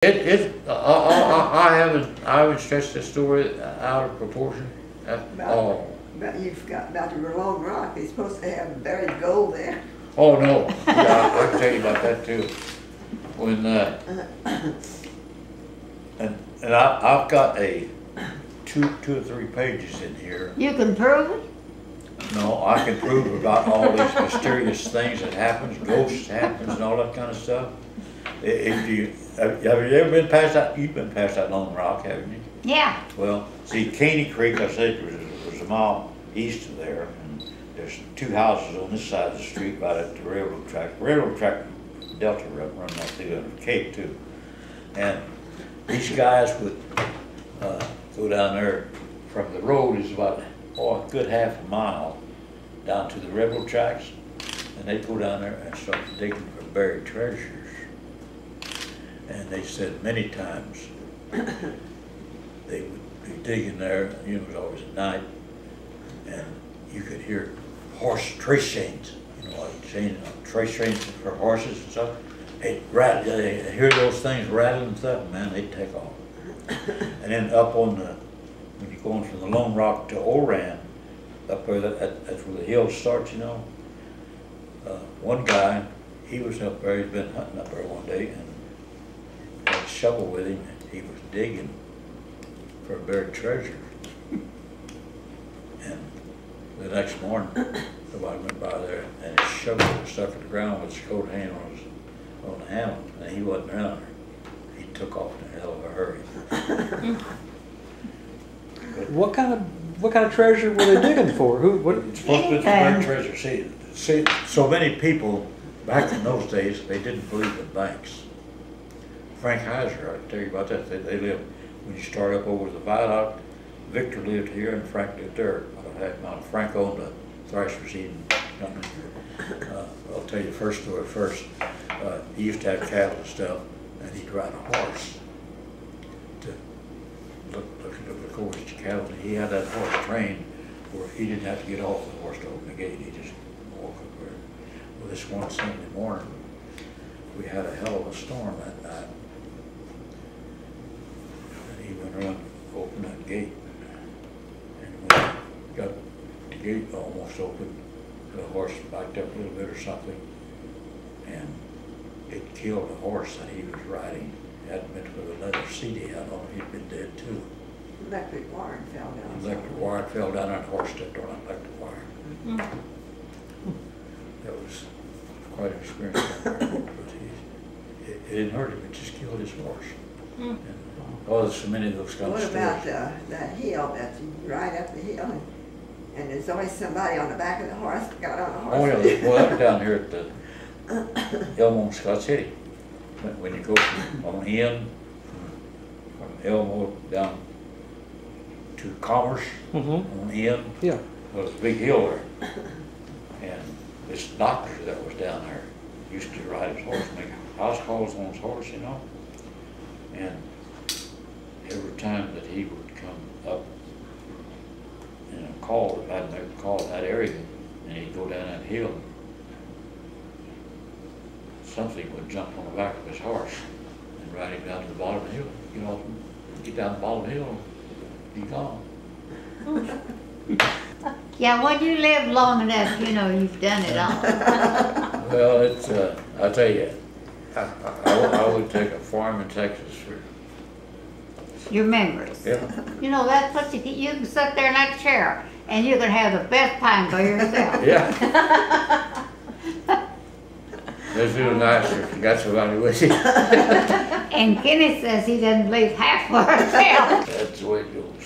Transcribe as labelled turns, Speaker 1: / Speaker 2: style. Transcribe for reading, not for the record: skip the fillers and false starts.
Speaker 1: I haven't stretched the story out of proportion at all.
Speaker 2: But you forgot about your Lone Rock. They're supposed to have buried gold there.
Speaker 1: Oh no, yeah, I can tell you about that too. When and I've got two or three pages in here.
Speaker 3: You can prove it?
Speaker 1: No, I can prove about all these mysterious things that happens, ghosts happens, and all that kind of stuff. If you have you ever been past that? You've been past that Lone Rock, haven't you?
Speaker 3: Yeah.
Speaker 1: Well, see, Caney Creek, I said, was a mile east of there, and there's two houses on this side of the street right at the railroad track. Railroad track, Delta run right through the Cape too. And these guys would go down there from the road is about a good half a mile down to the railroad tracks, and they'd go down there and start digging for buried treasures. And they said many times they would be digging there, you know, it was always at night, and you could hear horse trace chains, you know, like trace chains for horses and stuff. They'd rattle, they hear those things rattling and stuff, man, they'd take off. And then up on the, when you're going from the Lone Rock to Oran, up where that's where the hill starts, you know. One guy, he was up there, he'd been hunting up there one day, and had a shovel with him, he was digging for buried treasure. And the next morning, somebody went by there, and his shovel was stuck in the ground with his coat hand on the handle, and he wasn't around her. He took off in a hell of a hurry.
Speaker 4: What kind of treasure were they digging for?
Speaker 1: It's supposed to be buried treasure. See, so many people back in those days, they didn't believe in banks. Frank Heiser, I can tell you about that. They lived, when you start up over the viaduct, Victor lived here and Frank lived there. Frank owned a Thrasher seeding company. I'll tell you the first story first. He used to have cattle and stuff, and he'd ride a horse to look at the course to cattle. And he had that horse trained where he didn't have to get off the horse to open the gate. He just walked up there. Well, this one Sunday morning, we had a hell of a storm that night. And he went around to open that gate. And when he got the gate almost open, the horse backed up a little bit or something, and it killed the horse that he was riding. It had been with a leather seat he had on, he'd been dead too.
Speaker 2: Electric wire fell down.
Speaker 1: Electric wire fell down and the horse stepped on an electric wire.
Speaker 3: Mm-hmm.
Speaker 1: That was quite an experience. But it didn't hurt him, it just killed his horse. Mm. And, oh, there's so many of those kind of stories.
Speaker 2: What about that hill, that's right up the hill, and there's always somebody on the back of the horse that got on the horse?
Speaker 1: Oh yeah, well that was down here at the Elmo, Scott City. When you go from Elmo down to Commerce, on in,
Speaker 4: yeah,
Speaker 1: there was a big hill there. And this doctor that was down there used to ride his horse, make house calls on his horse, you know. And every time that he would come up and call that area, and he'd go down that hill, something would jump on the back of his horse and ride him down to the bottom of the hill. You know, get down the bottom of the hill, be gone.
Speaker 3: Yeah, when you live long enough, you know you've done it all.
Speaker 1: Well, it's, I tell you, I would take a farm in Texas for
Speaker 3: Your memories.
Speaker 1: yeah.
Speaker 3: You know, that's what you can sit there in that chair and you can have the best time by yourself.
Speaker 1: Yeah. It's real nice if you got somebody with you.
Speaker 3: And Kenny says he doesn't leave half for himself.
Speaker 1: That's the way it goes.